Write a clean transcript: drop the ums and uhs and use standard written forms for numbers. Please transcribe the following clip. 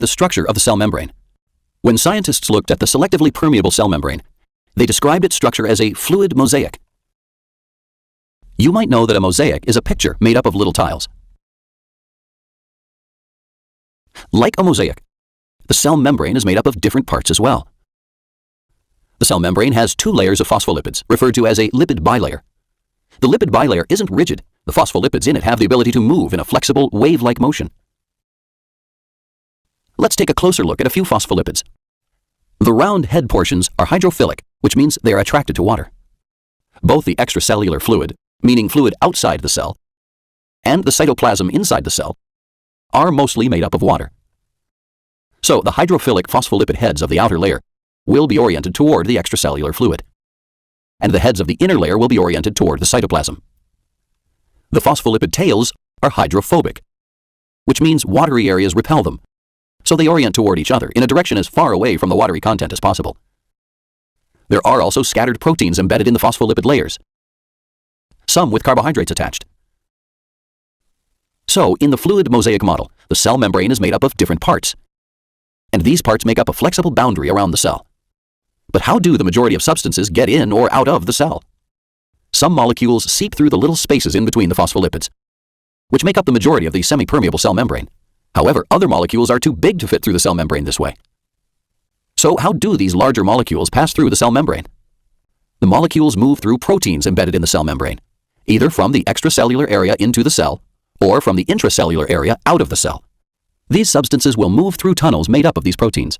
the structure of the cell membrane. When scientists looked at the selectively permeable cell membrane, they described its structure as a fluid mosaic. You might know that a mosaic is a picture made up of little tiles. Like a mosaic, the cell membrane is made up of different parts as well. The cell membrane has two layers of phospholipids, referred to as a lipid bilayer. The lipid bilayer isn't rigid. The phospholipids in it have the ability to move in a flexible, wave-like motion. Let's take a closer look at a few phospholipids. The round head portions are hydrophilic, which means they are attracted to water. Both the extracellular fluid, meaning fluid outside the cell, and the cytoplasm inside the cell are mostly made up of water. So the hydrophilic phospholipid heads of the outer layer will be oriented toward the extracellular fluid, and the heads of the inner layer will be oriented toward the cytoplasm. The phospholipid tails are hydrophobic, which means watery areas repel them, so they orient toward each other in a direction as far away from the watery content as possible. There are also scattered proteins embedded in the phospholipid layers, some with carbohydrates attached. So, in the fluid mosaic model, the cell membrane is made up of different parts, and these parts make up a flexible boundary around the cell. But how do the majority of substances get in or out of the cell? Some molecules seep through the little spaces in between the phospholipids, which make up the majority of the semi-permeable cell membrane. However, other molecules are too big to fit through the cell membrane this way. So how do these larger molecules pass through the cell membrane? The molecules move through proteins embedded in the cell membrane, either from the extracellular area into the cell, or from the intracellular area out of the cell. These substances will move through tunnels made up of these proteins.